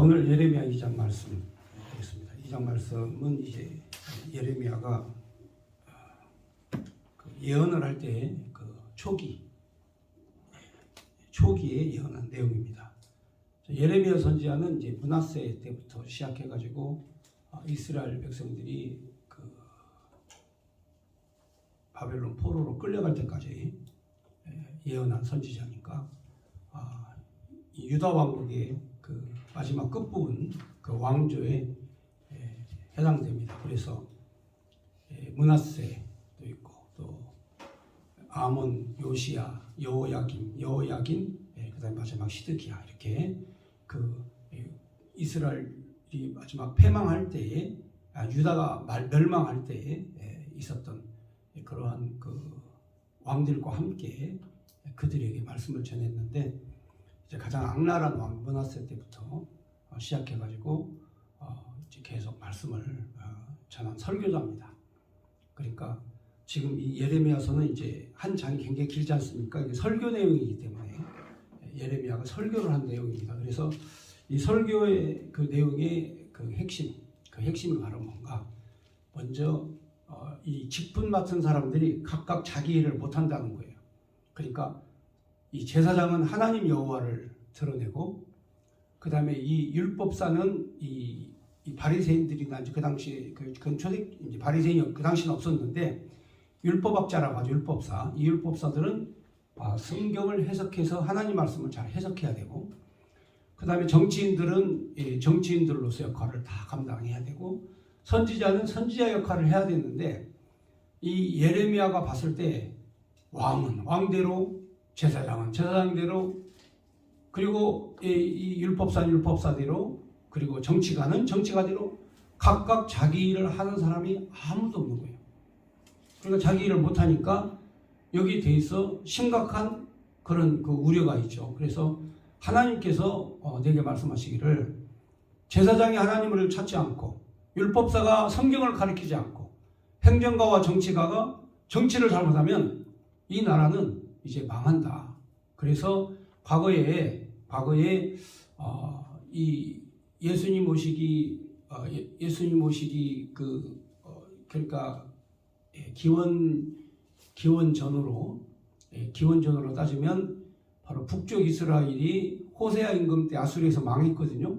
오늘 예레미야 2장 말씀 보겠습니다. 2장 말씀은 이제 예레미야가 예언을 할 때 그 초기에 예언한 내용입니다. 예레미야 선지자는 이제 므낫세 때부터 시작해가지고 이스라엘 백성들이 그 바벨론 포로로 끌려갈 때까지 예언한 선지자니까 유다 왕국의 그 마지막 끝부분 그 왕조에 해당됩니다. 그래서 므낫세도 있고 또 아몬, 요시야, 여호야긴, 그다음에 마지막 시드기야 이렇게 그 이스라엘이 마지막 패망할 때에 유다가 멸망할 때에 있었던 그러한 그 왕들과 함께 그들에게 말씀을 전했는데 이제 가장 악랄한 왕 므낫세 때부터 시작해가지고 이제 계속 말씀을 전한 설교자입니다. 그러니까 지금 이 예레미야서는 이제 한 장이 굉장히 길지 않습니까? 이게 설교 내용이기 때문에 예레미야가 설교를 한 내용입니다. 그래서 이 설교의 그 내용의 그 핵심이 바로 뭔가? 먼저 이 직분 맡은 사람들이 각각 자기 일을 못한다는 거예요. 그러니까 이 제사장은 하나님 여호와를 드러내고, 그 다음에 이 율법사는 이 바리새인들이나 그 당시 이제 바리새인이 그 당시는 없었는데 율법학자라고 하죠. 이 율법사들은 성경을 해석해서 하나님 말씀을 잘 해석해야 되고, 그 다음에 정치인들은 정치인들로서 역할을 다 감당해야 되고, 선지자는 선지자 역할을 해야 되는데, 이 예레미야가 봤을 때 왕은 왕대로, 제사장은 제사장대로, 그리고 이 율법사는 율법사대로, 그리고 정치가는 정치가대로 각각 자기 일을 하는 사람이 아무도 없는 거예요. 그러니까 자기 일을 못하니까 여기에 대해서 심각한 그런 그 우려가 있죠. 그래서 하나님께서 내게 말씀하시기를, 제사장이 하나님을 찾지 않고 율법사가 성경을 가르치지 않고 행정가와 정치가가 정치를 잘못하면 이 나라는 이제 망한다. 그래서 과거에 이 예수님 오시기 그러니까 기원 전으로 따지면 바로 북쪽 이스라엘이 호세아 임금 때 아수르에서 망했거든요.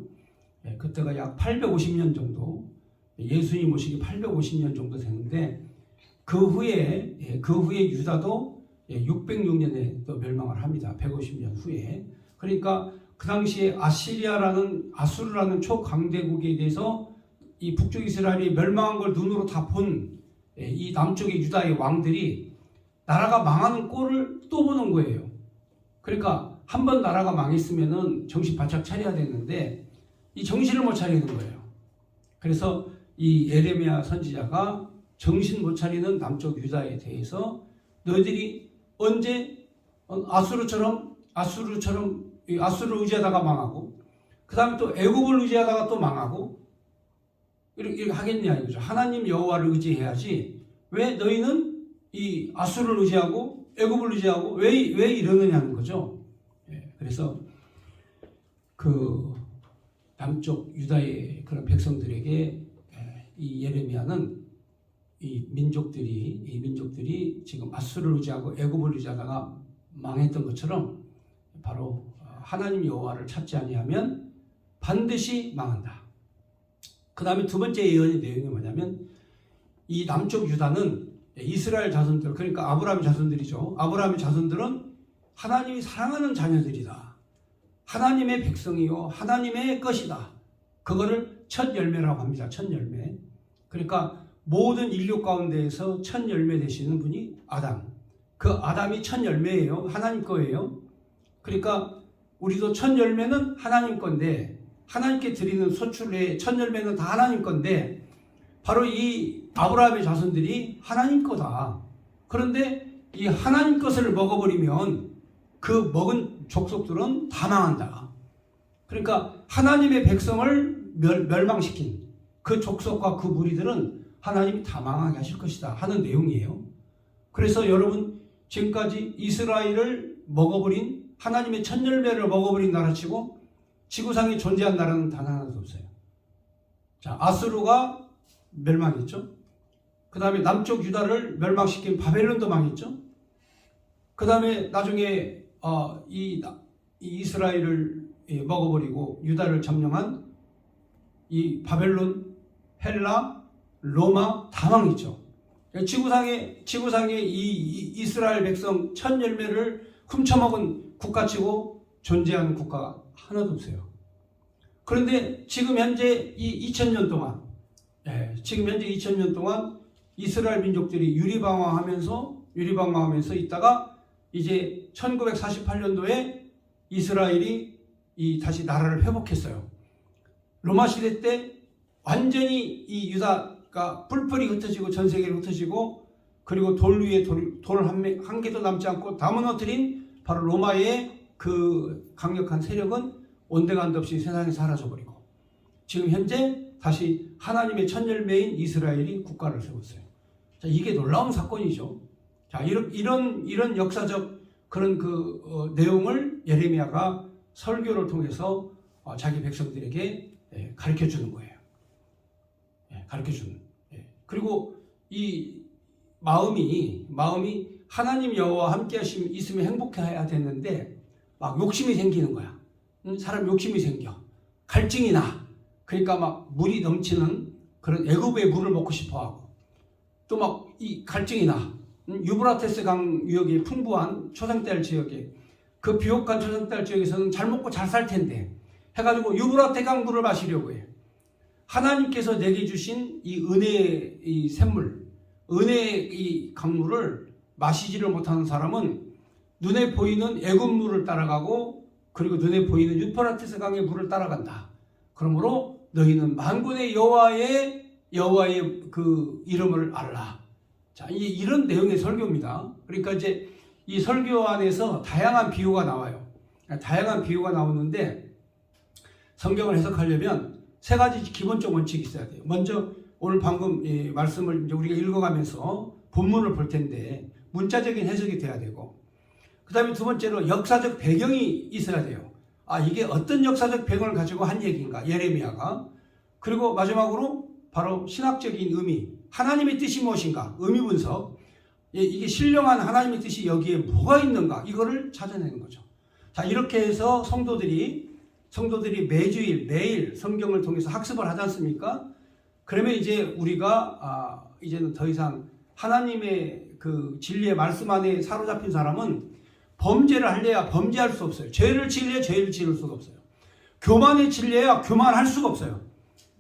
그때가 약 850년 정도, 예수님 오시기 850년 정도 되는데, 그 후에 유다도 606년에 또 멸망을 합니다. 150년 후에. 그러니까 그 당시에 아수르라는 초강대국에 대해서 이 북쪽 이스라엘이 멸망한 걸 눈으로 다 본 이 남쪽의 유다의 왕들이 나라가 망하는 꼴을 또 보는 거예요. 그러니까 한번 나라가 망했으면은 정신 바짝 차려야 되는데 이 정신을 못 차리는 거예요. 그래서 이 예레미야 선지자가 정신 못 차리는 남쪽 유다에 대해서 너희들이 언제 아수르를 의지하다가 망하고, 그 다음에 또 애굽을 의지하다가 또 망하고, 이렇게 하겠냐 이거죠. 하나님 여호와를 의지해야지 왜 너희는 이 아수르를 의지하고 애굽을 의지하고 왜 이러느냐는 거죠. 그래서 그 남쪽 유다의 그런 백성들에게 이 예레미야는 이 민족들이 지금 아수르를 의지하고 애굽을 의지하다가 망했던 것처럼 바로 하나님 여호와를 찾지 아니하면 반드시 망한다. 그 다음에 두 번째 예언의 내용이 뭐냐면, 이 남쪽 유다는 이스라엘 자손들, 그러니까 아브라함의 자손들이죠. 아브라함의 자손들은 하나님이 사랑하는 자녀들이다. 하나님의 백성이요 하나님의 것이다. 그거를 첫 열매라고 합니다. 첫 열매. 그러니까 모든 인류 가운데에서 첫 열매 되시는 분이 아담. 그 아담이 첫 열매예요. 하나님 거예요. 그러니까 우리도 첫 열매는 하나님 건데, 하나님께 드리는 소출의 첫 열매는 다 하나님 건데, 바로 이 아브라함의 자손들이 하나님 거다. 그런데 이 하나님 것을 먹어버리면 그 먹은 족속들은 다 망한다. 그러니까 하나님의 백성을 멸망시킨 그 족속과 그 무리들은 하나님이 다 망하게 하실 것이다 하는 내용이에요. 그래서 여러분, 지금까지 이스라엘을 먹어버린, 하나님의 첫 열매를 먹어버린 나라치고 지구상에 존재한 나라는 단 하나도 없어요. 자, 아수르가 멸망했죠. 그 다음에 남쪽 유다를 멸망시킨 바벨론도 망했죠. 그 다음에 나중에 이 이스라엘을 먹어버리고 유다를 점령한 이 바벨론, 헬라, 로마 다 망했죠. 지구상에 이 이스라엘 백성 천 열매를 훔쳐먹은 국가치고 존재하는 국가가 하나도 없어요. 그런데 지금 현재 이 2000년 동안, 지금 현재 2000년 동안 이스라엘 민족들이 유리방황하면서 있다가 이제 1948년도에 이스라엘이 다시 나라를 회복했어요. 로마 시대 때 완전히 이 유다가 뿔뿔이 흩어지고 전 세계로 흩어지고, 그리고 돌 위에 돌 한 개도 남지 않고 다 무너뜨린 바로 로마의 그 강력한 세력은 온데간데 없이 세상에 사라져버리고, 지금 현재 다시 하나님의 첫 열매인 이스라엘이 국가를 세웠어요. 자, 이게 놀라운 사건이죠. 자, 이런 역사적 그런 내용을 예레미야가 설교를 통해서 자기 백성들에게 가르쳐 주는 거예요. 가르쳐 주는. 그리고 이 마음이 하나님 여호와 함께 있으면 행복해야 되는데 막 욕심이 생기는 거야. 사람 욕심이 생겨. 갈증이 나. 그러니까 막 물이 넘치는 그런 애굽의 물을 먹고 싶어 하고, 또 막 이 갈증이 나. 유브라테스 강 유역이 풍부한 초생달 지역에, 그 비옥한 초생달 지역에서는 잘 먹고 잘 살 텐데 해가지고 유브라테 강 물을 마시려고 해. 하나님께서 내게 주신 이 은혜의 이 샘물, 은혜의 이 강물을 마시지를 못하는 사람은 눈에 보이는 애굽 물을 따라가고, 그리고 눈에 보이는 유프라테스 강의 물을 따라간다. 그러므로 너희는 만군의 여호와의 그 이름을 알라. 자, 이런 내용의 설교입니다. 그러니까 이제 이 설교 안에서 다양한 비유가 나와요. 다양한 비유가 나오는데 성경을 해석하려면 세 가지 기본적 원칙이 있어야 돼요. 먼저 오늘 방금 이 말씀을 이제 우리가 읽어가면서 본문을 볼 텐데 문자적인 해석이 돼야 되고, 그 다음에 두 번째로 역사적 배경이 있어야 돼요. 이게 어떤 역사적 배경을 가지고 한 얘기인가, 예레미야가. 그리고 마지막으로 바로 신학적인 의미, 하나님의 뜻이 무엇인가, 의미 분석. 이게 신령한 하나님의 뜻이 여기에 뭐가 있는가, 이거를 찾아내는 거죠. 자, 이렇게 해서 성도들이 매일 성경을 통해서 학습을 하지 않습니까? 그러면 이제 우리가 이제는 더 이상 하나님의 그 진리의 말씀 안에 사로잡힌 사람은 범죄를 할래야 범죄할 수 없어요. 죄를 지을래야 죄를 지을 수가 없어요. 교만에 질려야 교만할 수가 없어요.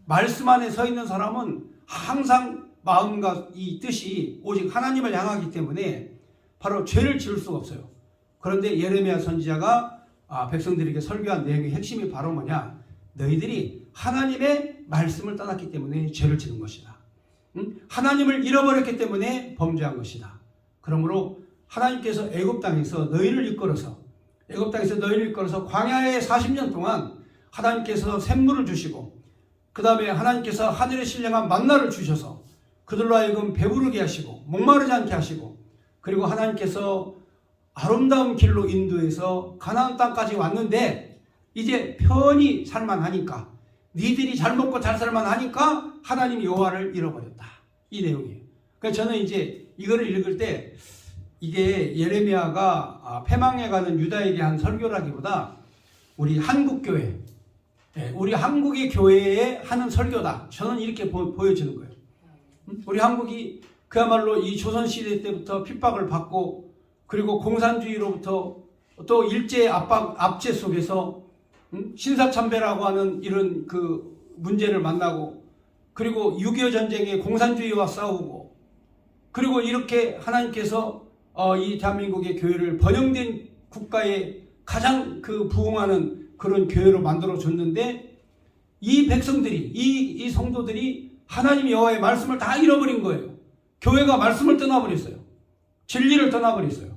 말씀 안에 서 있는 사람은 항상 마음과 이 뜻이 오직 하나님을 향하기 때문에 바로 죄를 지을 수가 없어요. 그런데 예레미야 선지자가 백성들에게 설교한 내용의 핵심이 바로 뭐냐? 너희들이 하나님의 말씀을 떠났기 때문에 죄를 지는 것이다. 하나님을 잃어버렸기 때문에 범죄한 것이다. 그러므로 하나님께서 애굽 땅에서 너희를 이끌어서 광야에 40년 동안 하나님께서 샘물을 주시고, 그 다음에 하나님께서 하늘에 신령한 만나를 주셔서 그들로 하여금 배부르게 하시고 목마르지 않게 하시고, 그리고 하나님께서 아름다운 길로 인도해서 가나안 땅까지 왔는데 이제 편히 살만하니까, 니들이 잘 먹고 잘 살만하니까 하나님 여호와를 잃어버렸다. 이 내용이에요. 그래서 저는 이제 이거를 읽을 때 이게 예레미야가 패망해 가는 유다에게 한 설교라기보다 우리 한국교회, 우리 한국의 교회에 하는 설교다. 저는 이렇게 보여지는 거예요. 우리 한국이 그야말로 이 조선시대 때부터 핍박을 받고, 그리고 공산주의로부터 또 일제의 압제 속에서 신사참배라고 하는 이런 그 문제를 만나고, 그리고 6.25 전쟁에 공산주의와 싸우고, 그리고 이렇게 하나님께서 이 대한민국의 교회를 번영된 국가에 가장 그 부흥하는 그런 교회로 만들어 줬는데, 이 백성들이, 이 성도들이 하나님 여호와의 말씀을 다 잃어버린 거예요. 교회가 말씀을 떠나버렸어요. 진리를 떠나버렸어요.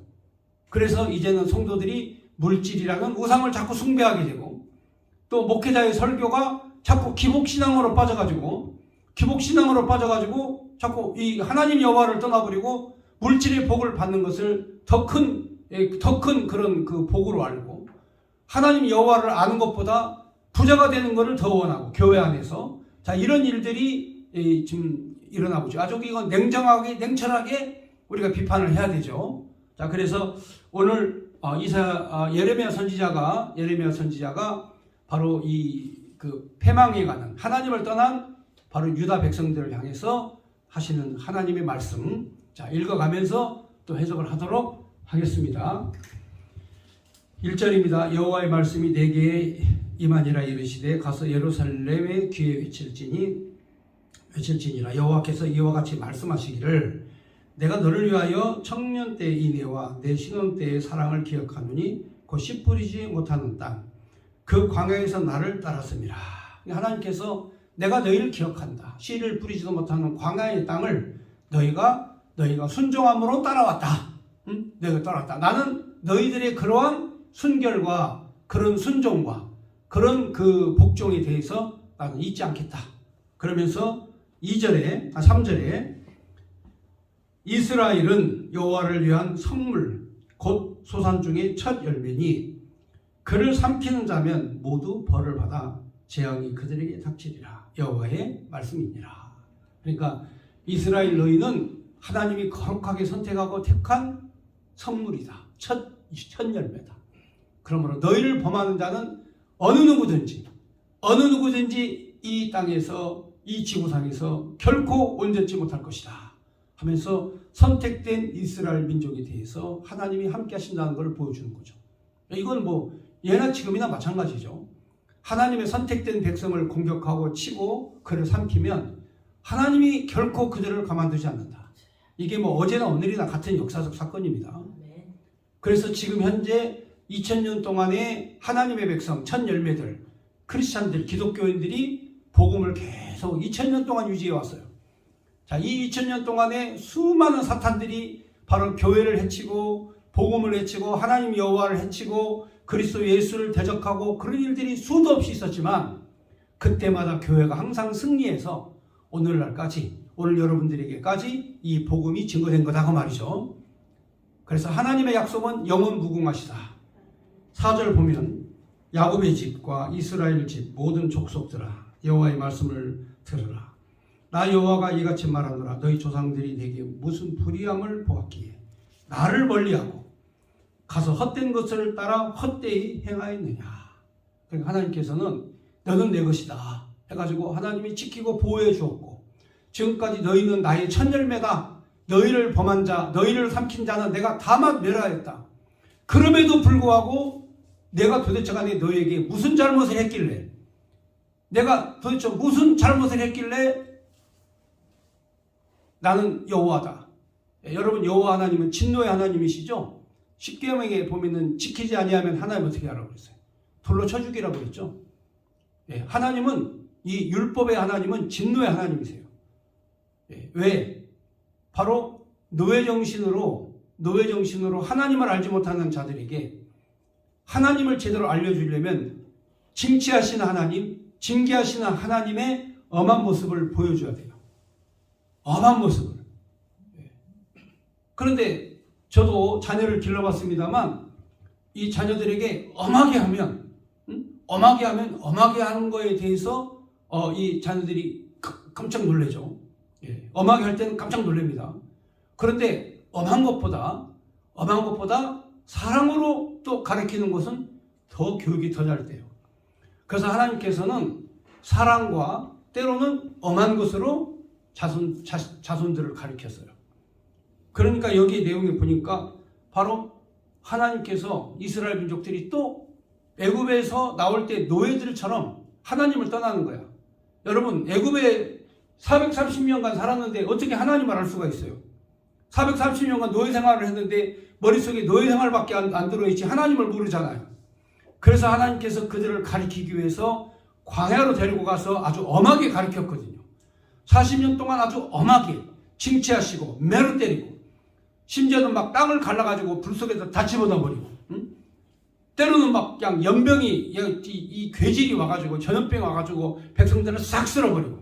그래서 이제는 성도들이 물질이라는 우상을 자꾸 숭배하게 되고, 또 목회자의 설교가 자꾸 기복신앙으로 빠져가지고 자꾸 이 하나님 여호와를 떠나버리고 물질의 복을 받는 것을 더 큰 그런 그 복으로 알고, 하나님 여호와를 아는 것보다 부자가 되는 것을 더 원하고 교회 안에서 자 이런 일들이 지금 일어나고 있죠. 아주 이건 냉정하게 냉철하게 우리가 비판을 해야 되죠. 자 그래서 오늘 예레미야 선지자가 바로 이 그 패망에 가는 하나님을 떠난 바로 유다 백성들을 향해서 하시는 하나님의 말씀 자 읽어가면서 또 해석을 하도록 하겠습니다. 1절입니다. 여호와의 말씀이 내게 임하니라 이르시되 가서 예루살렘에 귀에 외칠지니라 여호와께서 이와 같이 말씀하시기를 내가 너를 위하여 청년 때의 인애와 내 신혼 때의 사랑을 기억하노니 곧 씨 뿌리지 못하는 땅 그 광야에서 나를 따랐음이라. 하나님께서 내가 너희를 기억한다. 씨를 뿌리지도 못하는 광야의 땅을 너희가 순종함으로 따라왔다. 너희가 따라왔다. 나는 너희들의 그러한 순결과 그런 순종과 그런 그 복종에 대해서 나는 잊지 않겠다. 그러면서 3절에 이스라엘은 여호와를 위한 선물 곧 소산 중에 첫 열매니 그를 삼키는 자면 모두 벌을 받아 재앙이 그들에게 닥치리라. 여호와의 말씀이니라. 그러니까 이스라엘 너희는 하나님이 거룩하게 선택하고 택한 선물이다. 첫 열매다. 그러므로 너희를 범하는 자는 어느 누구든지 이 땅에서 이 지구상에서 결코 온전치 못할 것이다 하면서 선택된 이스라엘 민족에 대해서 하나님이 함께 하신다는 것을 보여주는 거죠. 이건 예나 지금이나 마찬가지죠. 하나님의 선택된 백성을 공격하고 치고 그를 삼키면 하나님이 결코 그들을 가만두지 않는다. 이게 어제나 오늘이나 같은 역사적 사건입니다. 그래서 지금 현재 2000년 동안의 하나님의 백성 첫 열매들 크리스찬들 기독교인들이 복음을 계속 2000년 동안 유지해 왔어요. 자, 이 2000년 동안에 수많은 사탄들이 바로 교회를 해치고 복음을 해치고 하나님 여호와를 해치고 그리스도 예수를 대적하고 그런 일들이 수도 없이 있었지만 그때마다 교회가 항상 승리해서 오늘날까지 오늘 여러분들에게까지 이 복음이 증거된 거다 그 말이죠. 그래서 하나님의 약속은 영원 무궁하시다. 4절 보면 야곱의 집과 이스라엘 집 모든 족속들아 여호와의 말씀을 들으라. 나 여호와가 이같이 말하노라. 너희 조상들이 내게 무슨 불의함을 보았기에 나를 멀리하고 가서 헛된 것을 따라 헛되이 행하였느냐. 그러니까 하나님께서는 너는 내 것이다 해가지고 하나님이 지키고 보호해 주었고 지금까지 너희는 나의 첫 열매다. 너희를 범한 자 너희를 삼킨 자는 내가 다 멸하였다. 그럼에도 불구하고 내가 도대체 간에 너희에게 무슨 잘못을 했길래 내가 도대체 무슨 잘못을 했길래 나는 여호와다. 여러분 여호와 하나님은 진노의 하나님이시죠. 십계명에 보면은 지키지 아니하면 하나님 어떻게 하라고 그랬어요? 돌로 쳐 죽이라고 그랬죠. 하나님은 이 율법의 하나님은 진노의 하나님이세요. 왜? 바로 노예 정신으로 하나님을 알지 못하는 자들에게 하나님을 제대로 알려주려면 징치하시는 하나님, 징계하시는 하나님의 엄한 모습을 보여줘야 돼요. 엄한 모습을. 그런데 저도 자녀를 길러봤습니다만 이 자녀들에게 엄하게 하면 엄하게 하는 거에 대해서 이 자녀들이 깜짝 놀라죠. 엄하게 할 때는 깜짝 놀랍니다. 그런데 엄한 것보다 사랑으로 또 가르치는 것은 더 교육이 더 잘 돼요. 그래서 하나님께서는 사랑과 때로는 엄한 것으로 자손들을 가르쳤어요. 그러니까 여기 내용에 보니까 바로 하나님께서 이스라엘 민족들이 또 애굽에서 나올 때 노예들처럼 하나님을 떠나는 거야. 여러분 애굽에 430년간 살았는데 어떻게 하나님을 알 수가 있어요? 430년간 노예 생활을 했는데 머릿속에 노예 생활밖에 안 들어있지 하나님을 모르잖아요. 그래서 하나님께서 그들을 가리키기 위해서 광야로 데리고 가서 아주 엄하게 가르쳤거든요. 40년 동안 아주 엄하게 징치하시고 매로 때리고 심지어는 막 땅을 갈라가지고 불 속에서 다 집어넣어버리고 때로는 막 그냥 연병이 이 괴질이 와가지고 전염병이 와가지고 백성들을 싹 쓸어버리고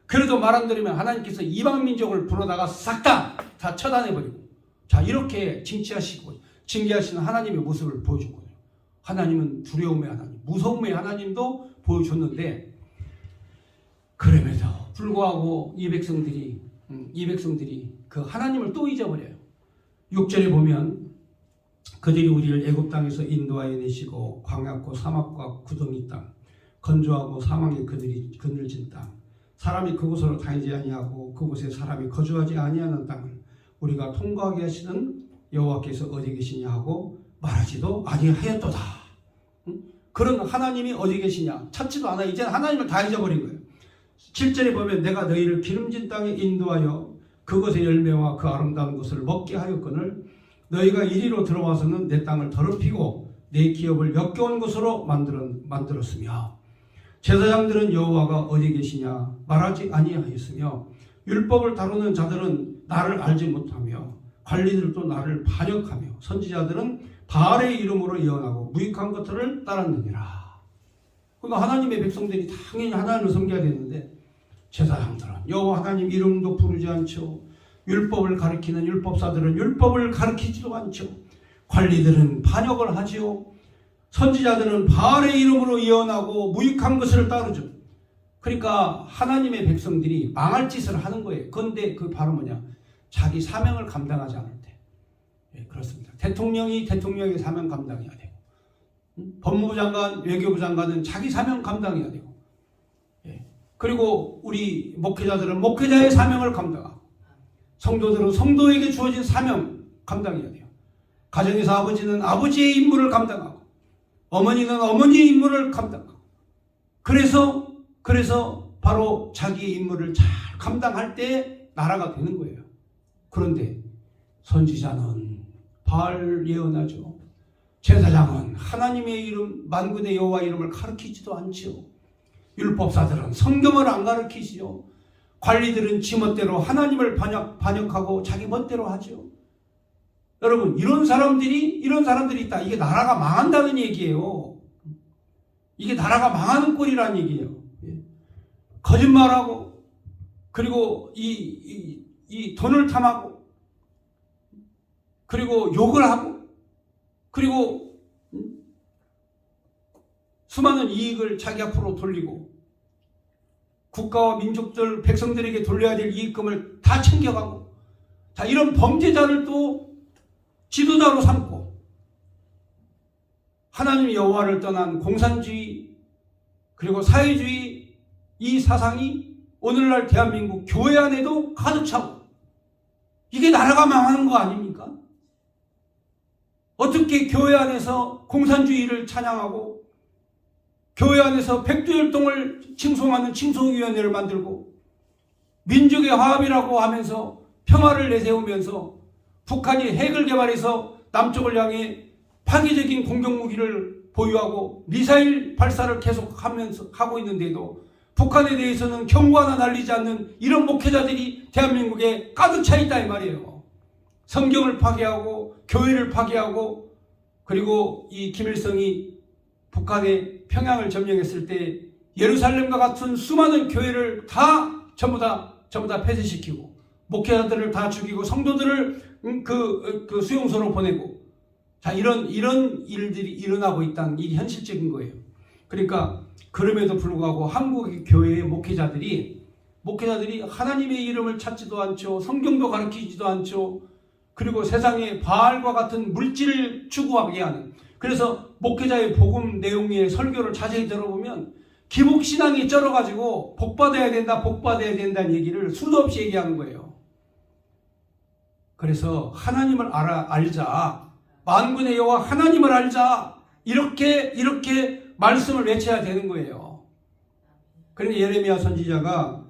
그래도 말 안 들으면 하나님께서 이방 민족을 불러다가 싹 다 처단해버리고 자 이렇게 징치하시고 징계하시는 하나님의 모습을 보여주거든요. 하나님은 두려움의 하나님, 무서움의 하나님도 보여줬는데 그럼에도 불구하고 이 백성들이 그 하나님을 또 잊어버려요. 6절에 보면 그들이 우리를 애굽 땅에서 인도하여 내시고 광야고 사막과 구덩이 땅 건조하고 사망의 그들이 그늘진 땅 사람이 그곳으로 다니지 아니하고 그곳에 사람이 거주하지 아니하는 땅을 우리가 통과하게 하시는 여호와께서 어디 계시냐 하고 말하지도 아니하였도다. 그런 하나님이 어디 계시냐 찾지도 않아. 이제 하나님을 다 잊어버린 거예요. 7절에 보면 내가 너희를 기름진 땅에 인도하여 그곳의 열매와 그 아름다운 것을 먹게 하였거늘 너희가 이리로 들어와서는 내 땅을 더럽히고 내 기업을 역겨운 것으로 만들었으며 제사장들은 여호와가 어디 계시냐 말하지 아니하였으며 율법을 다루는 자들은 나를 알지 못하며 관리들도 나를 반역하며 선지자들은 바알의 이름으로 예언하고 무익한 것들을 따랐느니라. 그러니까 하나님의 백성들이 당연히 하나님을 섬겨야 되는데 제사장들은 여호와 하나님 이름도 부르지 않죠. 율법을 가르치는 율법사들은 율법을 가르치지도 않죠. 관리들은 반역을 하지요. 선지자들은 바알의 이름으로 예언하고 무익한 것을 따르죠. 그러니까 하나님의 백성들이 망할 짓을 하는 거예요. 그런데 그 바로 뭐냐? 자기 사명을 감당하지 않을 때. 예, 그렇습니다. 대통령이 대통령의 사명 감당해야 되고 법무부 장관, 외교부 장관은 자기 사명 감당해야 되고 그리고 우리 목회자들은 목회자의 사명을 감당하고 성도들은 성도에게 주어진 사명 감당해야 돼요. 가정에서 아버지는 아버지의 임무를 감당하고 어머니는 어머니의 임무를 감당하고 그래서 바로 자기의 임무를 잘 감당할 때 나라가 되는 거예요. 그런데 선지자는 바알 예언하죠. 제사장은 하나님의 이름 만군의 여호와 이름을 가르치지도 않죠. 율법사들은 성경을 안 가르치시죠. 관리들은 지멋대로 하나님을 반역하고 자기 멋대로 하죠. 여러분 이런 사람들이 있다. 이게 나라가 망한다는 얘기예요. 이게 나라가 망하는 꼴이라는 얘기예요. 거짓말하고 그리고 이 돈을 탐하고 그리고 욕을 하고 그리고 수많은 이익을 자기 앞으로 돌리고 국가와 민족들 백성들에게 돌려야 될 이익금을 다 챙겨가고 자 이런 범죄자를 또 지도자로 삼고 하나님 여호와를 떠난 공산주의 그리고 사회주의 이 사상이 오늘날 대한민국 교회 안에도 가득 차고 이게 나라가 망하는 거 아닙니까? 어떻게 교회 안에서 공산주의를 찬양하고 교회 안에서 백두혈통을 칭송하는 칭송위원회를 만들고 민족의 화합이라고 하면서 평화를 내세우면서 북한이 핵을 개발해서 남쪽을 향해 파괴적인 공격무기를 보유하고 미사일 발사를 계속하면서 하고 있는데도 북한에 대해서는 경고 하나 날리지 않는 이런 목회자들이 대한민국에 가득 차 있다 이 말이에요. 성경을 파괴하고 교회를 파괴하고 그리고 이 김일성이 북한의 평양을 점령했을 때 예루살렘과 같은 수많은 교회를 다 전부 다 폐쇄시키고 목회자들을 다 죽이고 성도들을 그 수용소로 보내고 자 이런 일들이 일어나고 있다는 일이 현실적인 거예요. 그러니까 그럼에도 불구하고 한국의 교회의 목회자들이 하나님의 이름을 찾지도 않죠. 성경도 가르치지도 않죠. 그리고 세상에 바알과 같은 물질을 추구하게 하는 그래서 목회자의 복음 내용의 설교를 자세히 들어보면 기복신앙이 쩔어가지고 복받아야 된다는 얘기를 수도 없이 얘기하는 거예요. 그래서 하나님을 알자. 만군의 여호와 하나님을 알자. 이렇게 말씀을 외쳐야 되는 거예요. 그러니까 예레미야 선지자가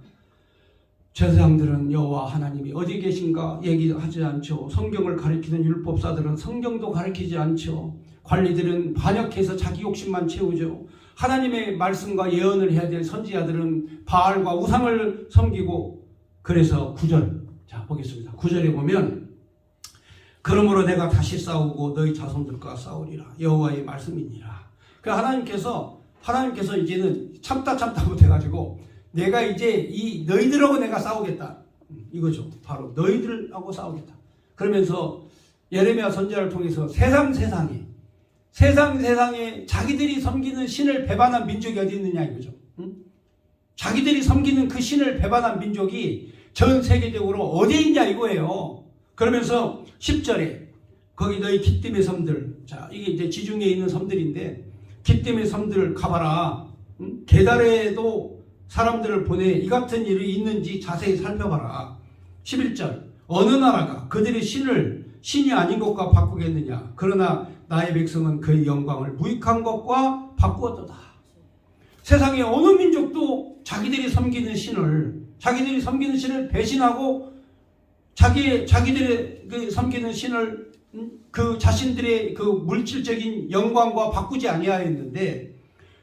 제사장들은 여호와 하나님이 어디 계신가 얘기하지 않죠. 성경을 가르치는 율법사들은 성경도 가르치지 않죠. 관리들은 반역해서 자기 욕심만 채우죠. 하나님의 말씀과 예언을 해야 될 선지자들은 바알과 우상을 섬기고 그래서 9절 자 보겠습니다. 9절에 보면 그러므로 내가 다시 싸우고 너희 자손들과 싸우리라 여호와의 말씀이니라. 그 하나님께서 이제는 참다 못해가지고 내가 이제 너희들하고 내가 싸우겠다 이거죠. 바로 너희들하고 싸우겠다. 그러면서 예레미야 선지자를 통해서 세상에 세상에 자기들이 섬기는 신을 배반한 민족이 어디 있느냐 이거죠. 응? 자기들이 섬기는 그 신을 배반한 민족이 전 세계적으로 어디에 있냐 이거예요. 그러면서 10절에 거기 너희 기띔의 섬들, 자 이게 이제 지중해에 있는 섬들인데 기띔의 섬들을 가봐라. 응? 계달에도 사람들을 보내 이 같은 일이 있는지 자세히 살펴봐라. 11절 어느 나라가 그들의 신이 아닌 것과 바꾸겠느냐. 그러나 나의 백성은 그의 영광을 무익한 것과 바꾸었도다. 세상에 어느 민족도 자기들이 섬기는 신을 배신하고 자기들의 그 섬기는 신을 그 자신들의 그 물질적인 영광과 바꾸지 아니하였는데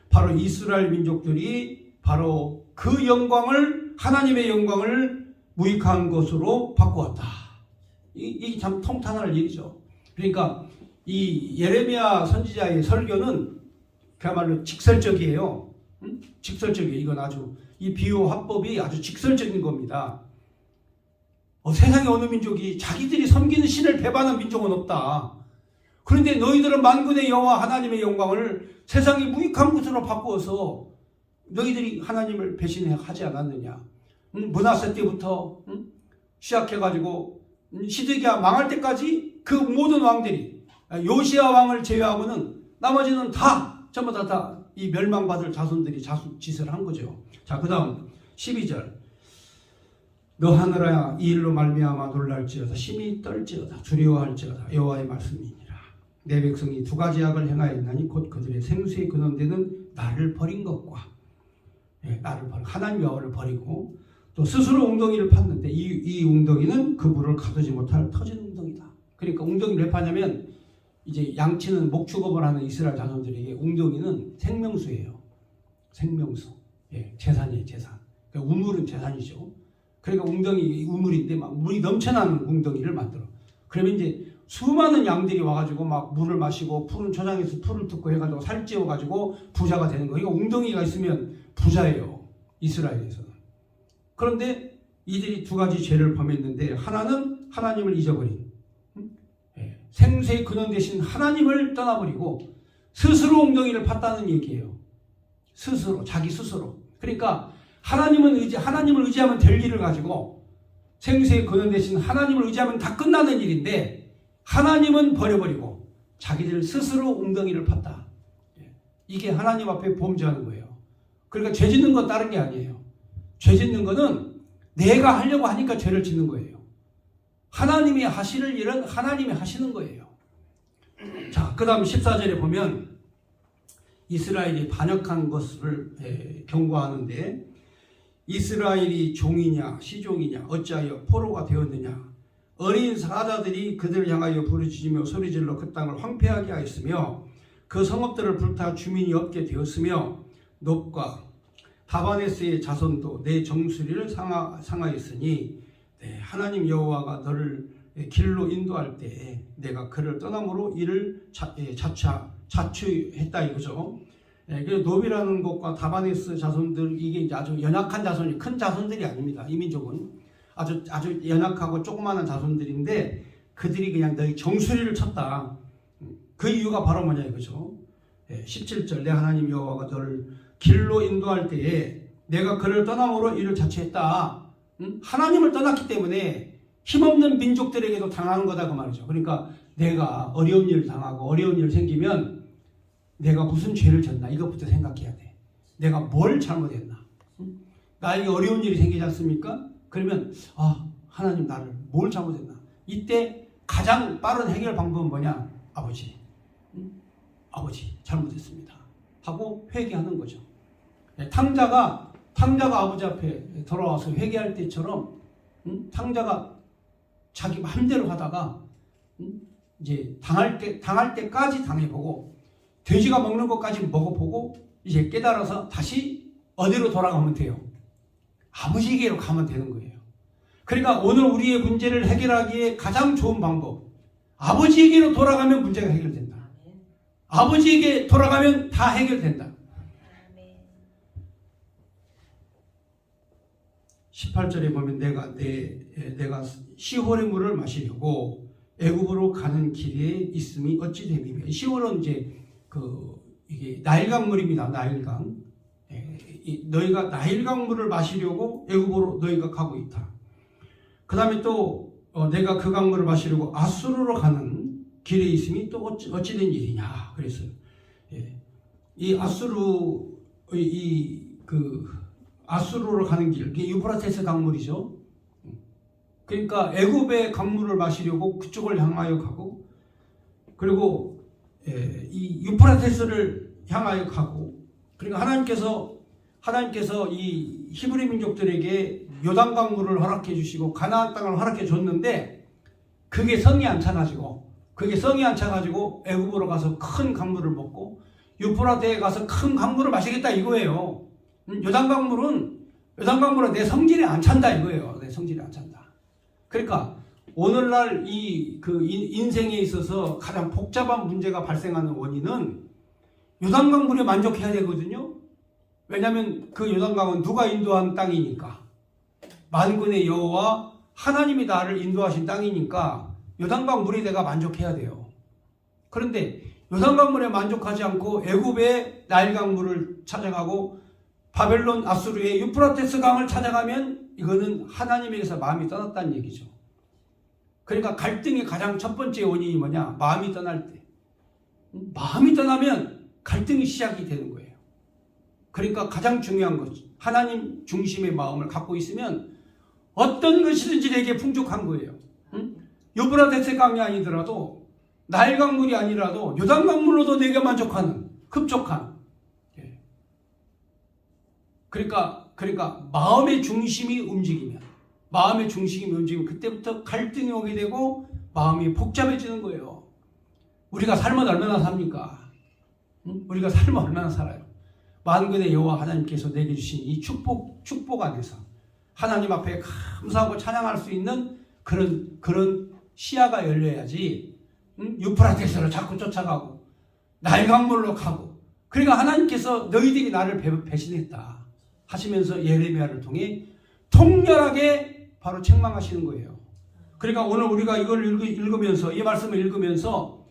바로 이스라엘 민족들이 바로 그 영광을 하나님의 영광을 무익한 것으로 바꾸었다. 이게 참 통탄할 일이죠. 그러니까 이 예레미야 선지자의 설교는 그야말로 직설적이에요. 직설적이에요. 이건 아주 이 비유 화법이 아주 직설적인 겁니다. 세상의 어느 민족이 자기들이 섬기는 신을 배반한 민족은 없다. 그런데 너희들은 만군의 여호와 하나님의 영광을 세상이 무익한 것으로 바꾸어서 너희들이 하나님을 배신하지 않았느냐. 므낫세 때부터 시작해가지고 시드기야 망할 때까지 그 모든 왕들이 요시야 왕을 제외하고는 나머지는 전부 다 이 멸망받을 자손들이 짓을 한 거죠. 자, 그 다음 12절 너 하늘아 이 일로 말미암아 놀랄지어다 심히 떨지어다 두려워할지어다 여호와의 말씀이니라. 내 백성이 두 가지 악을 행하였나니 곧 그들의 생수의 근원되는 나를 버린 것과 하나님 여호와를 버리고 또 스스로 웅덩이를 팠는데 이 웅덩이는 그 물을 가두지 못할 터진 웅덩이다. 그러니까 웅덩이를 왜 파냐면 이제 양치는 목축업을 하는 이스라엘 자손들에게 웅덩이는 생명수예요. 생명수. 재산이에요. 재산. 그러니까 우물은 재산이죠. 그러니까 웅덩이 우물인데 막 물이 넘쳐나는 웅덩이를 만들어. 그러면 이제 수많은 양들이 와가지고 막 물을 마시고 푸른 초장에서 풀을 뜯고 해가지고 살찌워가지고 부자가 되는 거예요. 그러니까 웅덩이가 있으면 부자예요. 이스라엘에서는. 그런데 이들이 두 가지 죄를 범했는데 하나는 하나님을 잊어버린 생수의 근원 되신 하나님을 떠나버리고 스스로 웅덩이를 팠다는 얘기예요. 자기 스스로. 그러니까 하나님을 의지하면 될 일을 가지고 생수의 근원 되신 하나님을 의지하면 다 끝나는 일인데 하나님은 버려버리고 자기들 스스로 웅덩이를 팠다. 이게 하나님 앞에 범죄하는 거예요. 그러니까 죄 짓는 건 다른 게 아니에요. 죄 짓는 거는 내가 하려고 하니까 죄를 짓는 거예요. 하나님이 하시는 일은 하나님이 하시는 거예요. 자, 그 다음 14절에 보면 이스라엘이 반역한 것을 경고하는데 이스라엘이 종이냐 시종이냐 어찌하여 포로가 되었느냐. 어린 사자들이 그들을 향하여 부르짖으며 소리질러 그 땅을 황폐하게 하였으며 그 성읍들을 불타 주민이 없게 되었으며 놉과 다바네스의 자손도 내 정수리를 상하였으니 하나님 여호와가 너를 길로 인도할 때 내가 그를 떠남으로 이를 자초했다 이거죠. 노비라는 것과 다바네스 자손들 이게 이제 아주 연약한 자손이 큰 자손들이 아닙니다. 이 민족은 아주 연약하고 조그마한 자손들인데 그들이 그냥 너희 정수리를 쳤다. 그 이유가 바로 뭐냐 이거죠. 17절 내 하나님 여호와가 너를 길로 인도할 때에 내가 그를 떠남으로 이를 자초했다. 하나님을 떠났기 때문에 힘없는 민족들에게도 당하는 거다 그 말이죠. 그러니까 내가 어려운 일 당하고 어려운 일 생기면 내가 무슨 죄를 졌나 이것부터 생각해야 돼. 내가 뭘 잘못했나. 나에게 어려운 일이 생기지 않습니까? 그러면 하나님 나를 뭘 잘못했나. 이때 가장 빠른 해결 방법은 뭐냐. 아버지 잘못했습니다 하고 회개하는 거죠. 탕자가 아버지 앞에 돌아와서 회개할 때처럼 탕자가 자기 마음대로 하다가 이제 당할 때까지 당해보고 돼지가 먹는 것까지 먹어보고 이제 깨달아서 다시 어디로 돌아가면 돼요? 아버지에게로 가면 되는 거예요. 그러니까 오늘 우리의 문제를 해결하기에 가장 좋은 방법, 아버지에게로 돌아가면 문제가 해결된다. 아버지에게 돌아가면 다 해결된다. 18절에 보면 내가 시홀의 물을 마시려고 애굽으로 가는 길에 있음이 어찌 됨이며. 시홀은 이제 이게 나일강물입니다. 나일강. 너희가 나일강물을 마시려고 애굽으로 너희가 가고 있다. 그 다음에 또 내가 그 강물을 마시려고 아수르로 가는 길에 있음이 또 어찌된 일이냐 그랬어요. 이 아수르로 가는 길, 이게 유프라테스 강물이죠. 그러니까 애굽의 강물을 마시려고 그쪽을 향하여 가고, 그리고 이 유프라테스를 향하여 가고, 그러니까 하나님께서 이 히브리 민족들에게 요단 강물을 허락해 주시고 가나안 땅을 허락해 줬는데 그게 성이 안 차가지고 애굽으로 가서 큰 강물을 먹고 유프라테에 가서 큰 강물을 마시겠다 이거예요. 요단 강물은 내 성질에 안 찬다 이거예요. 내 성질에 안 찬다. 그러니까 오늘날 인생에 있어서 가장 복잡한 문제가 발생하는 원인은 요단강물에 만족해야 되거든요. 왜냐하면 그 요단강은 누가 인도한 땅이니까, 만군의 여호와 하나님이 나를 인도하신 땅이니까 요단강물에 내가 만족해야 돼요. 그런데 요단강물에 만족하지 않고 애굽의 나일강물을 찾아가고 바벨론 아수르의 유프라테스 강을 찾아가면 이거는 하나님에게서 마음이 떠났다는 얘기죠. 그러니까 갈등의 가장 첫 번째 원인이 뭐냐? 마음이 떠날 때. 마음이 떠나면 갈등이 시작이 되는 거예요. 그러니까 가장 중요한 것, 하나님 중심의 마음을 갖고 있으면 어떤 것이든지 내게 풍족한 거예요. 유브라데스 강이 아니더라도, 나일강물이 아니라도 요단강물로도 내게 만족하는, 흡족한. 그러니까 마음의 중심이 움직이면 그때부터 갈등이 오게 되고 마음이 복잡해지는 거예요. 우리가 삶을 얼마나 삽니까? 우리가 삶을 얼마나 살아요? 만군의 여호와 하나님께서 내게 주신 이 축복 안에서 하나님 앞에 감사하고 찬양할 수 있는 그런 시야가 열려야지. 유프라테스를 자꾸 쫓아가고 나일강물로 가고, 그러니까 하나님께서 너희들이 나를 배신했다 하시면서 예레미야를 통해 통렬하게 바로 책망하시는 거예요. 그러니까 오늘 우리가 이걸 읽으면서, 이 말씀을 읽으면서,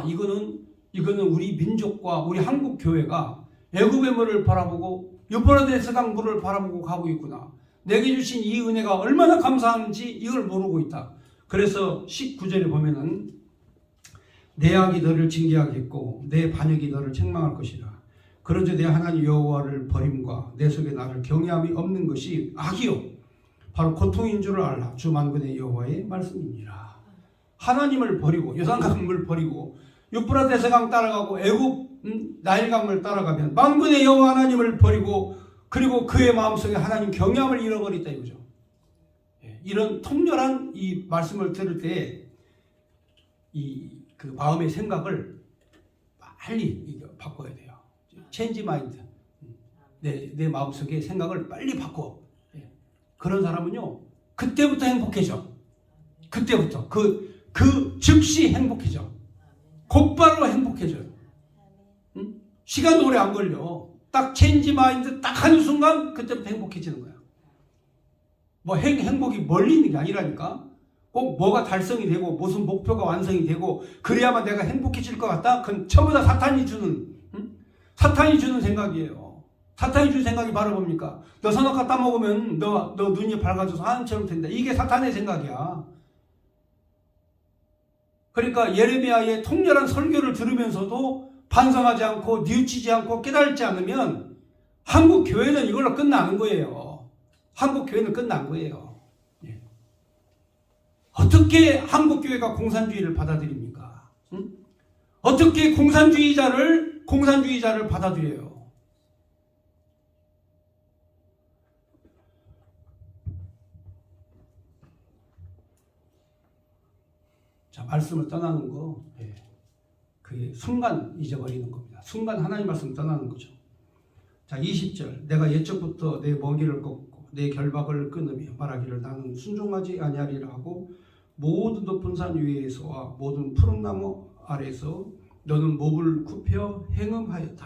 이거는 우리 민족과 우리 한국 교회가 애굽의 물을 바라보고 유프라테스 강 물을 바라보고 가고 있구나. 내게 주신 이 은혜가 얼마나 감사한지 이걸 모르고 있다. 그래서 19절에 보면은 내 악이 너를 징계하겠고 내 반역이 너를 책망할 것이라. 그런즉 내 하나님 여호와를 버림과 내 속에 나를 경외함이 없는 것이 악이요 바로 고통인 줄을 알라. 주 만군의 여호와의 말씀이니라. 하나님을 버리고 요단강물 버리고 유프라테스 강 따라가고 애굽 나일강물 따라가면 만군의 여호와 하나님을 버리고, 그리고 그의 마음속에 하나님 경외함을 잃어버렸다 이거죠. 이런 통렬한 이 말씀을 들을 때 그 마음의 생각을 빨리 바꿔야 돼요. 체인지 마인드. 내 마음속에 생각을 빨리 바꿔. 그런 사람은요, 그때부터 행복해져. 그때부터 그 즉시 행복해져. 곧바로 행복해져요. 시간 오래 안 걸려. 딱 체인지 마인드 딱 하는 순간 그때부터 행복해지는 거야. 뭐 행복이 멀리 있는 게 아니라니까. 꼭 뭐가 달성이 되고 무슨 목표가 완성이 되고 그래야만 내가 행복해질 것 같다? 그건 전부 다 사탄이 주는 생각이에요. 사탄이 주는 생각이 바로 뭡니까? 너 선악과 따먹으면 너 눈이 밝아져서 하늘처럼 된다. 이게 사탄의 생각이야. 그러니까 예레미야의 통렬한 설교를 들으면서도 반성하지 않고 뉘우치지 않고 깨달지 않으면 한국 교회는 이걸로 끝나는 거예요. 한국 교회는 끝난 거예요. 어떻게 한국 교회가 공산주의를 받아들입니까? 어떻게 공산주의자를 받아들여요? 자, 말씀을 떠나는 거, 그게 순간 잊어버리는 겁니다. 순간 하나님 말씀 떠나는 거죠. 자, 20절. 내가 옛적부터 내 먹이를 꺾고 내 결박을 끊으며 말하기를 나는 순종하지 아니하리라 하고 모든 높은 산 위에서와 모든 푸른 나무 아래에서 너는 목을 굽혀 행음하였다.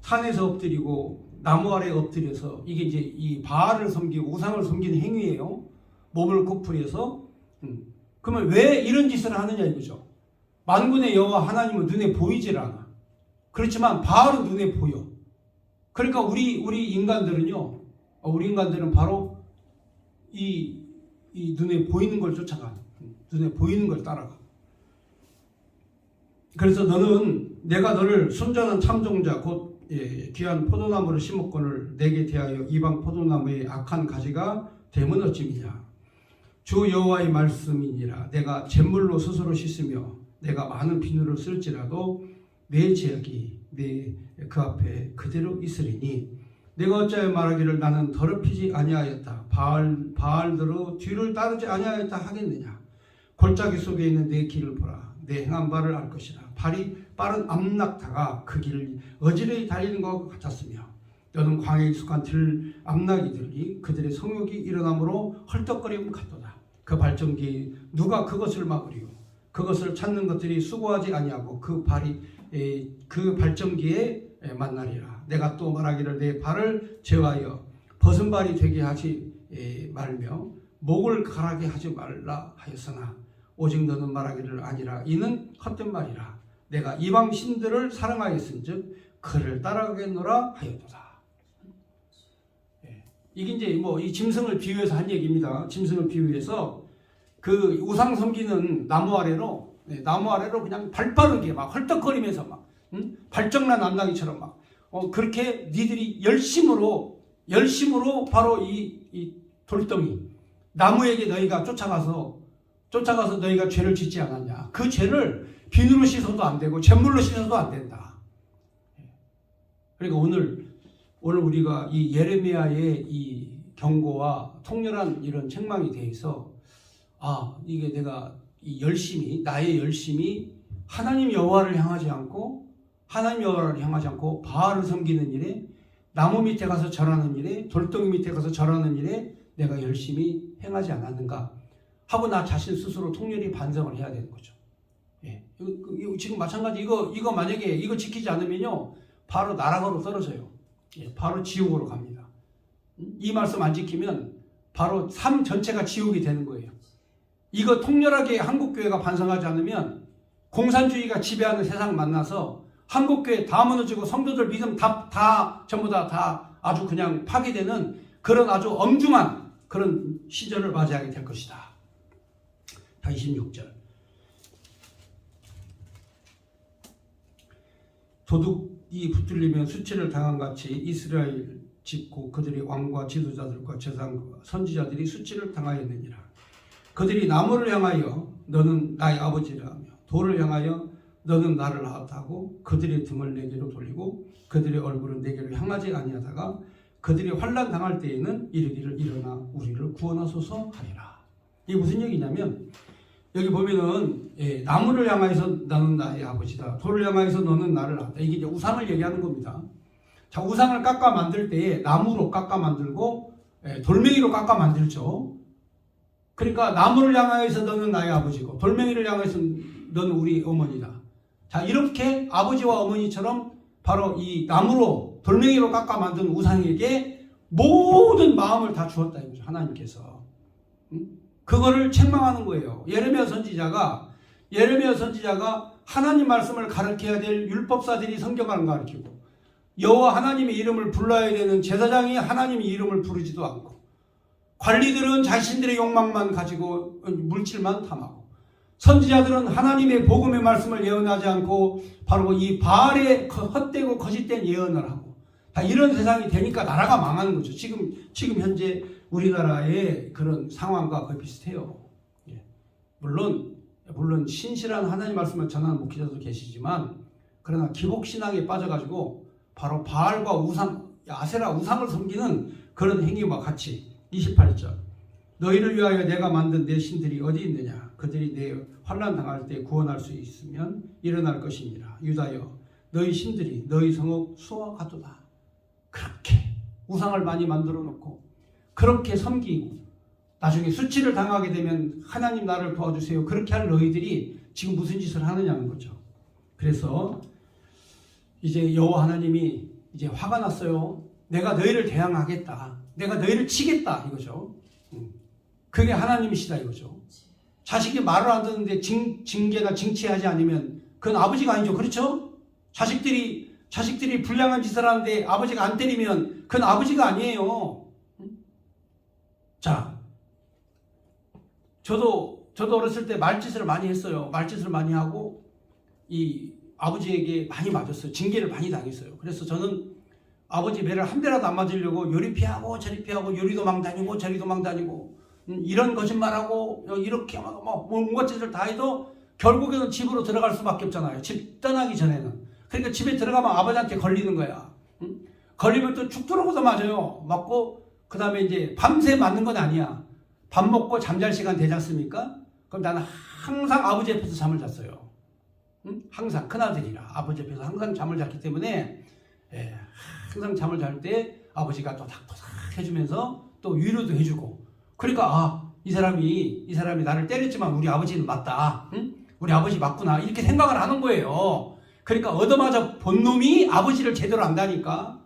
산에서 엎드리고 나무 아래 엎드려서, 이게 이제 이 바알을 섬기고 우상을 섬기는 행위예요. 몸을 굽혀서. 그러면 왜 이런 짓을 하느냐 이거죠. 만군의 여호와 하나님은 눈에 보이질 않아. 그렇지만 바알은 눈에 보여. 그러니까 우리 인간들은요, 우리 인간들은 바로 이 눈에 보이는 걸 쫓아가. 눈에 보이는 걸 따라가. 그래서 내가 너를 순전한 참종자 곧 귀한 포도나무를 심었거늘 내게 대하여 이방 포도나무의 악한 가지가 되면 어찌미냐. 주 여호와의 말씀이니라. 내가 잿물로 스스로 씻으며 내가 많은 비누를 쓸지라도 내 죄악이 그 앞에 그대로 있으리니 내가 어찌하여 말하기를 나는 더럽히지 아니하였다. 바알대로 뒤를 따르지 아니하였다 하겠느냐. 골짜기 속에 있는 내 길을 보라. 내 행한 바를 알 것이라. 발이 빠른 암낙타가 그 길을 어지러이 달리는 것과 같았으며 너는 광야에 익숙한 암낙이들이 그들의 성욕이 일어나므로 헐떡거리면 같도다. 그 발전기에 누가 그것을 막으리요. 그것을 찾는 것들이 수고하지 아니하고 그 발전기에 만나리라. 내가 또 말하기를 내 발을 제어하여 벗은 발이 되게 하지 말며 목을 가라게 하지 말라 하였으나 오직 너는 말하기를 아니라 이는 헛된 말이라. 내가 이방 신들을 사랑하였은즉 그를 따라가겠노라 하였도다. 이게 이제 이 짐승을 비유해서 한 얘기입니다. 짐승을 비유해서 그 우상 섬기는 나무 아래로 그냥 발빠르게 막 헐떡거리면서 막 발정난 암나기처럼 막 그렇게 니들이 열심으로 바로 이 돌덩이 나무에게 너희가 쫓아가서 너희가 죄를 짓지 않았냐. 그 죄를 비누로 씻어도 안 되고 잿물로 씻어도 안 된다. 그러니까 오늘 우리가 이 예레미야의 이 경고와 통렬한 이런 책망에 대해서 이게 내가 나의 열심이 하나님 여호와를 향하지 않고 바알을 섬기는 일에 나무 밑에 가서 절하는 일에 돌덩이 밑에 가서 절하는 일에 내가 열심히 행하지 않았는가 하고 나 자신 스스로 통렬히 반성을 해야 되는 거죠. 지금 마찬가지 이거 만약에 이거 지키지 않으면요 바로 나락으로 떨어져요. 바로 지옥으로 갑니다. 이 말씀 안 지키면 바로 삶 전체가 지옥이 되는 거예요. 이거 통렬하게 한국교회가 반성하지 않으면 공산주의가 지배하는 세상 만나서 한국교회 다 무너지고 성도들 믿음 전부 다 아주 그냥 파괴되는 그런 아주 엄중한 그런 시절을 맞이하게 될 것이다. 26절. 도둑이 붙들리면 수치를 당한 같이 이스라엘 집고 그들의 왕과 지도자들과 제사장과 선지자들이 수치를 당하였느니라. 그들이 나무를 향하여 너는 나의 아버지라며 돌을 향하여 너는 나를 낳았다고 그들의 등을 내게로 돌리고 그들의 얼굴은 내게로 향하지 아니하다가 그들이 환난 당할 때에는 이르기를 일어나 우리를 구원하소서 하리라. 이게 무슨 얘기냐면 여기 보면은 나무를 향하여서 너는 나의 아버지다. 돌을 향하여서 너는 나를 낳았다. 이게 이제 우상을 얘기하는 겁니다. 자, 우상을 깎아 만들 때에 나무로 깎아 만들고 돌멩이로 깎아 만들죠. 그러니까 나무를 향하여서 너는 나의 아버지고 돌멩이를 향하여서 너는 우리 어머니다. 자, 이렇게 아버지와 어머니처럼 바로 이 나무로 돌멩이로 깎아 만든 우상에게 모든 마음을 다 주었다 이거죠. 하나님께서. 그거를 책망하는 거예요. 예레미야 선지자가 하나님 말씀을 가르쳐야 될 율법사들이 성경을 가르치고 여호와 하나님의 이름을 불러야 되는 제사장이 하나님의 이름을 부르지도 않고 관리들은 자신들의 욕망만 가지고 물질만 탐하고 선지자들은 하나님의 복음의 말씀을 예언하지 않고 바로 이 바알의 헛되고 거짓된 예언을 하고 다 이런 세상이 되니까 나라가 망하는 거죠. 지금 현재 우리나라의 그런 상황과 거의 비슷해요. 물론 신실한 하나님 말씀을 전하는 목회자도 계시지만 그러나 기복신앙에 빠져가지고 바로 바알과 아세라 우상을 섬기는 그런 행위와 같이 28절 너희를 위하여 내가 만든 내 신들이 어디 있느냐 그들이 내 환난 당할 때 구원할 수 있으면 일어날 것이니라. 유다여 너희 신들이 너희 성읍 수와 같도다. 그렇게 우상을 많이 만들어 놓고 그렇게 섬기고 나중에 수치를 당하게 되면 하나님 나를 도와주세요 그렇게 할 너희들이 지금 무슨 짓을 하느냐는 거죠. 그래서 이제 여호와 하나님이 이제 화가 났어요. 내가 너희를 대항하겠다. 내가 너희를 치겠다 이거죠. 그게 하나님이시다 이거죠. 자식이 말을 안 듣는데 징계나 징치하지 않으면 그건 아버지가 아니죠. 그렇죠? 자식들이 자식들이 불량한 짓을 하는데 아버지가 안 때리면 그건 아버지가 아니에요. 자, 저도 어렸을 때 말짓을 많이 했어요. 말짓을 많이 하고 이 아버지에게 많이 맞았어요. 징계를 많이 당했어요. 그래서 저는 아버지 매를 한 대라도 안 맞으려고 요리 피하고 저리 피하고 요리도 망 다니고 저리도 망 다니고 이런 거짓말하고 이렇게 막 온갖 짓을 다 해도 결국에는 집으로 들어갈 수밖에 없잖아요. 집 떠나기 전에는. 그러니까 집에 들어가면 아버지한테 걸리는 거야. 걸리면 또 죽도록도 맞아요. 맞고 그 다음에 이제 밤새 맞는 건 아니야. 밥 먹고 잠잘 시간 되지 않습니까? 그럼 나는 항상 아버지 옆에서 잠을 잤어요. 항상 큰아들이라 아버지 옆에서 항상 잠을 잤기 때문에 항상 잠을 잘 때 아버지가 토닥토닥 해주면서 또 위로도 해주고 그러니까 이 사람이 나를 때렸지만 우리 아버지는 맞다. 우리 아버지 맞구나 이렇게 생각을 하는 거예요. 그러니까 얻어맞아 본 놈이 아버지를 제대로 안다니까.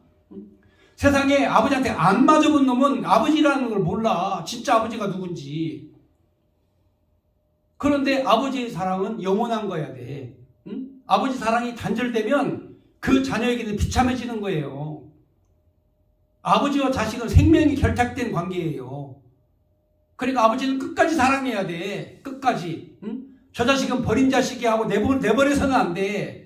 세상에 아버지한테 안 맞아본 놈은 아버지라는 걸 몰라. 진짜 아버지가 누군지. 그런데 아버지의 사랑은 영원한 거야 돼. 아버지 사랑이 단절되면 그 자녀에게는 비참해지는 거예요. 아버지와 자식은 생명이 결탁된 관계예요. 그러니까 아버지는 끝까지 사랑해야 돼. 끝까지. 저 자식은 버린 자식이야 하고 내버려서는 안 돼.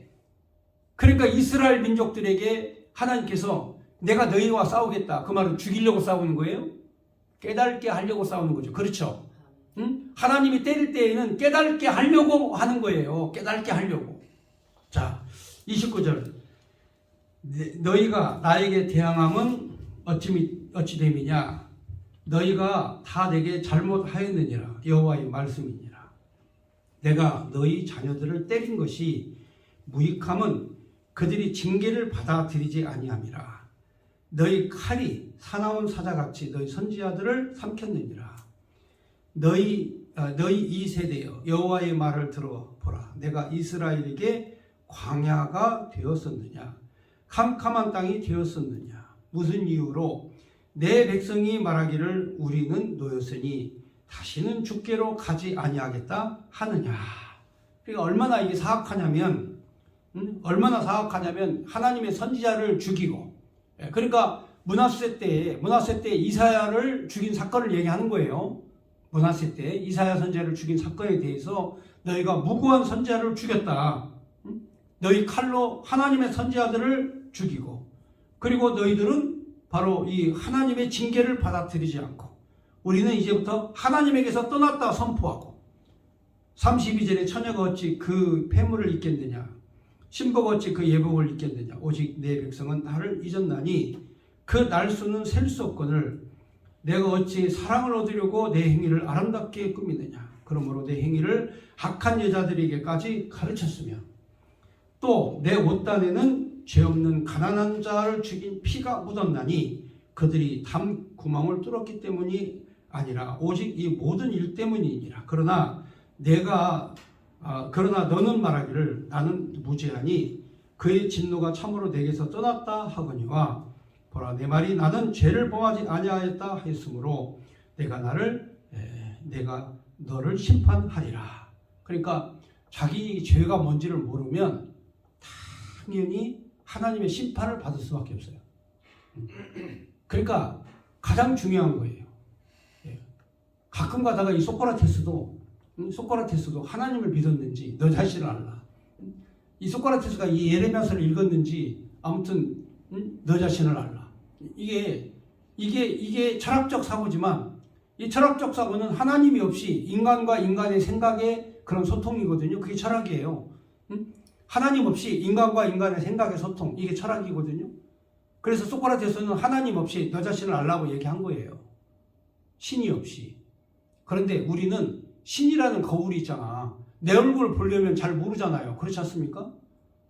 그러니까 이스라엘 민족들에게 하나님께서 내가 너희와 싸우겠다. 그 말은 죽이려고 싸우는 거예요? 깨닫게 하려고 싸우는 거죠. 그렇죠? 하나님이 때릴 때에는 깨닫게 하려고 하는 거예요. 깨닫게 하려고. 자, 29절. 너희가 나에게 대항함은 어찌 됨이냐? 너희가 다 내게 잘못하였느니라. 여호와의 말씀이니라. 내가 너희 자녀들을 때린 것이 무익함은 그들이 징계를 받아들이지 아니함이라. 너희 칼이 사나운 사자같이 너희 선지자들을 삼켰느니라. 너희 이 세대여 여호와의 말을 들어보라. 내가 이스라엘에게 광야가 되었었느냐? 캄캄한 땅이 되었었느냐? 무슨 이유로 내 백성이 말하기를 우리는 노였으니 다시는 죽게로 가지 아니하겠다 하느냐? 그러니까 얼마나 이게 사악하냐면 하나님의 선지자를 죽이고, 그러니까 므낫세 때 이사야를 죽인 사건을 얘기하는 거예요. 므낫세 때 이사야 선지자를 죽인 사건에 대해서 너희가 무고한 선지자를 죽였다. 너희 칼로 하나님의 선지자들을 죽이고, 그리고 너희들은 바로 이 하나님의 징계를 받아들이지 않고 우리는 이제부터 하나님에게서 떠났다 선포하고 32절에 처녀가 어찌 그 폐물을 잊겠느냐 신부가 어찌 그 예복을 잊겠느냐 오직 내 백성은 나를 잊었나니 그 날수는 셀 수 없거늘 내가 어찌 사랑을 얻으려고 내 행위를 아름답게 꾸미느냐 그러므로 내 행위를 악한 여자들에게까지 가르쳤으며 또 내 옷단에는 죄 없는 가난한 자를 죽인 피가 묻었나니 그들이 담 구멍을 뚫었기 때문이 아니라 오직 이 모든 일 때문이니라. 그러나 너는 말하기를 나는 무죄하니 그의 진노가 참으로 내게서 떠났다 하거니와 보라 내 말이 나는 죄를 범하지 아니하였다 하였으므로 내가 너를 심판하리라. 그러니까 자기 죄가 뭔지를 모르면 당연히 하나님의 심판을 받을 수밖에 없어요. 그러니까 가장 중요한 거예요. 가끔 가다가 이 소크라테스도 하나님을 믿었는지 너 자신을 알라. 이 소크라테스가 이 예레미야서를 읽었는지 아무튼 너 자신을 알라. 이게 철학적 사고지만 이 철학적 사고는 하나님이 없이 인간과 인간의 생각의 그런 소통이거든요. 그게 철학이에요. 하나님 없이 인간과 인간의 생각의 소통, 이게 철학이거든요. 그래서 소크라테스는 하나님 없이 너 자신을 알라고 얘기한 거예요. 신이 없이. 그런데 우리는 신이라는 거울이 있잖아. 내 얼굴을 보려면 잘 모르잖아요. 그렇지 않습니까?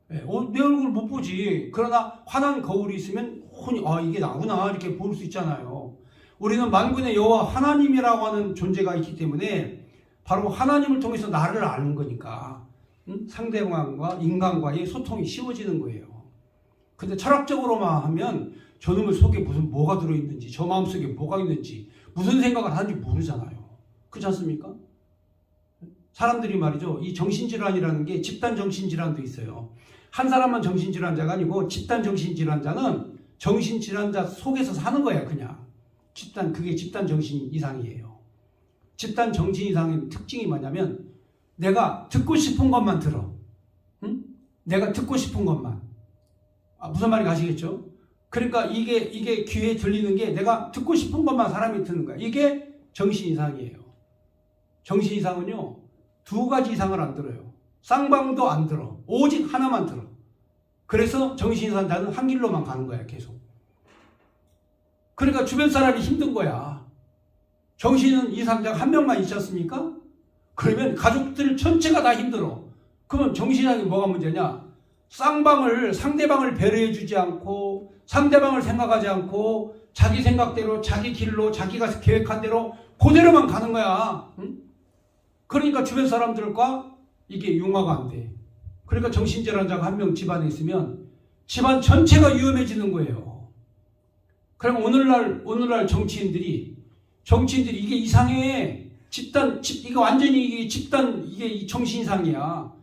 내 얼굴을 못 보지. 그러나 환한 거울이 있으면 이게 나구나 이렇게 볼 수 있잖아요. 우리는 만군의 여호와 하나님이라고 하는 존재가 있기 때문에 바로 하나님을 통해서 나를 아는 거니까 상대방과 인간과의 소통이 쉬워지는 거예요. 근데 철학적으로만 하면 저놈의 속에 뭐가 들어있는지 저 마음속에 뭐가 있는지 무슨 생각을 하는지 모르잖아요. 그렇지 않습니까? 사람들이 말이죠. 이 정신질환이라는 게 집단 정신질환도 있어요. 한 사람만 정신질환자가 아니고 집단 정신질환자는 정신질환자 속에서 사는 거야 그냥. 그게 집단 정신 이상이에요. 집단 정신 이상의 특징이 뭐냐면 내가 듣고 싶은 것만 들어. 응? 내가 듣고 싶은 것만. 무슨 말인지 아시겠죠? 그러니까 이게 귀에 들리는 게 내가 듣고 싶은 것만 사람이 듣는 거야. 이게 정신 이상이에요. 정신 이상은요, 두 가지 이상을 안 들어요. 쌍방도 안 들어. 오직 하나만 들어. 그래서 정신 이상자는 한 길로만 가는 거야, 계속. 그러니까 주변 사람이 힘든 거야. 정신 이상자가 한 명만 있지 않습니까? 그러면 가족들 전체가 다 힘들어. 그러면 정신 이상이 뭐가 문제냐? 상대방을 배려해 주지 않고, 상대방을 생각하지 않고, 자기 생각대로, 자기 길로, 자기가 계획한 대로 그대로만 가는 거야. 응? 그러니까 주변 사람들과 이게 융화가 안 돼. 그러니까 정신질환자가 한 명 집안에 있으면 집안 전체가 위험해지는 거예요. 그럼 오늘날 정치인들이 이게 이상해. 이거 완전히 이게 집단, 이게 정신 이상이야.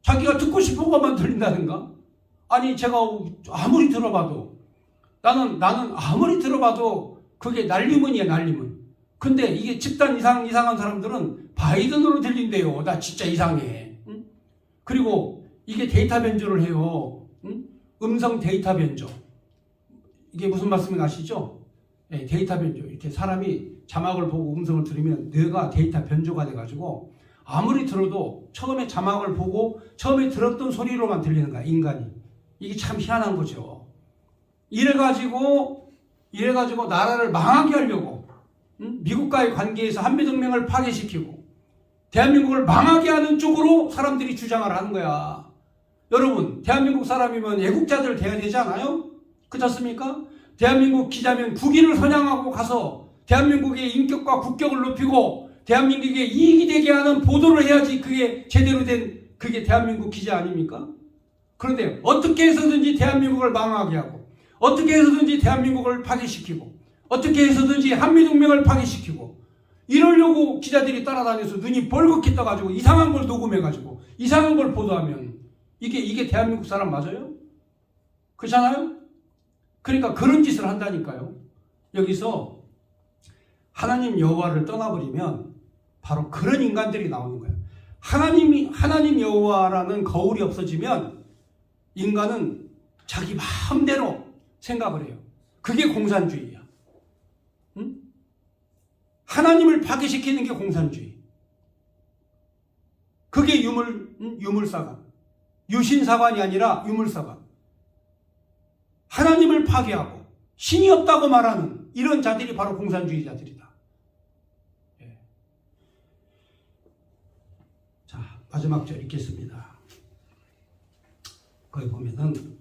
자기가 듣고 싶은 것만 들린다든가? 아니, 제가 아무리 들어봐도, 나는 아무리 들어봐도 그게 난리문이야, 난리문. 근데 이게 집단 이상한 사람들은 바이든으로 들린대요. 나 진짜 이상해. 응? 그리고 이게 데이터 변조를 해요. 응? 음성 데이터 변조. 이게 무슨 말씀인지 아시죠? 네, 데이터 변조. 이렇게 사람이 자막을 보고 음성을 들으면 뇌가 데이터 변조가 돼가지고 아무리 들어도 처음에 자막을 보고 처음에 들었던 소리로만 들리는 거야, 인간이. 이게 참 희한한 거죠. 이래가지고 나라를 망하게 하려고, 미국과의 관계에서 한미동맹을 파괴시키고 대한민국을 망하게 하는 쪽으로 사람들이 주장을 하는 거야. 여러분, 대한민국 사람이면 애국자들 돼야 되지 않아요? 그렇지 않습니까? 대한민국 기자면 국위를 선양하고 가서 대한민국의 인격과 국격을 높이고 대한민국에 이익이 되게 하는 보도를 해야지 그게 제대로 된 그게 대한민국 기자 아닙니까? 그런데 어떻게 해서든지 대한민국을 망하게 하고 어떻게 해서든지 대한민국을 파괴시키고 어떻게 해서든지 한미동맹을 파괴시키고 이러려고 기자들이 따라다녀서 눈이 벌겋게 떠가지고 이상한 걸 녹음해가지고 이상한 걸 보도하면 이게 대한민국 사람 맞아요? 그렇잖아요? 그러니까 그런 짓을 한다니까요. 여기서 하나님 여호와를 떠나버리면 바로 그런 인간들이 나오는 거예요. 하나님 여호와라는 거울이 없어지면 인간은 자기 마음대로 생각을 해요. 그게 공산주의야. 응? 하나님을 파괴시키는 게 공산주의. 그게 유물사관. 유신사관이 아니라 유물사관. 하나님을 파괴하고 신이 없다고 말하는 이런 자들이 바로 공산주의자들이다. 예. 자, 마지막 절 읽겠습니다. 거기 보면은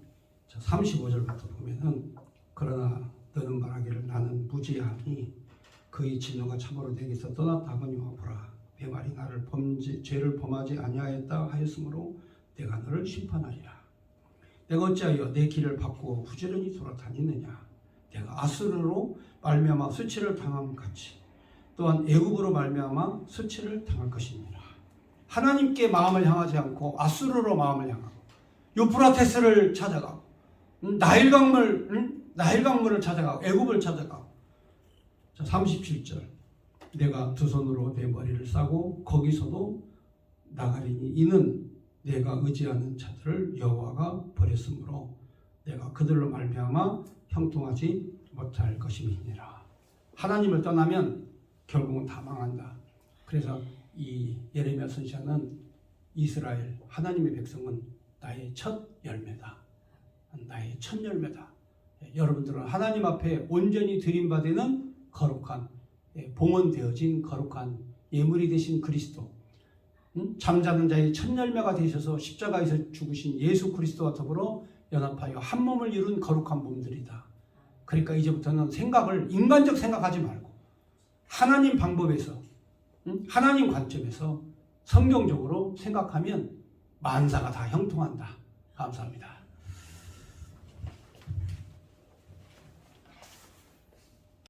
35절부터 보면은 그러나 너는 말하기를 나는 무지하니 그의 진노가 참으로 내게서 떠났다 하거니와 보라 내 말이 나를 죄를 범하지 아니하였다 하였으므로 내가 너를 심판하리라. 내가 어찌하여 내 길을 바꾸어 부지런히 돌아다니느냐. 내가 아수르로 말미암아 수치를 당함 같이 또한 애굽으로 말미암아 수치를 당할 것이니라. 하나님께 마음을 향하지 않고 아수르로 마음을 향하고 유프라테스를 찾아가고 나일강물을 찾아가고 애굽을 찾아가고. 자, 37절 내가 두 손으로 내 머리를 싸고 거기서도 나가리니 이는 내가 의지하는 자들을 여호와가 버렸으므로 내가 그들로 말미암아 형통하지 못할 것임이니라. 하나님을 떠나면 결국은 다 망한다. 그래서 이 예레미야 선지자는 이스라엘 하나님의 백성은 나의 첫 열매다. 나의 첫 열매다. 여러분들은 하나님 앞에 온전히 드림받는 거룩한 봉헌되어진 거룩한 예물이 되신 그리스도, 잠자는 자의 첫 열매가 되셔서 십자가에서 죽으신 예수 그리스도와 더불어 연합하여 한 몸을 이룬 거룩한 몸들이다. 그러니까 이제부터는 생각을 인간적 생각하지 말고 하나님 방법에서, 하나님 관점에서 성경적으로 생각하면 만사가 다 형통한다. 감사합니다.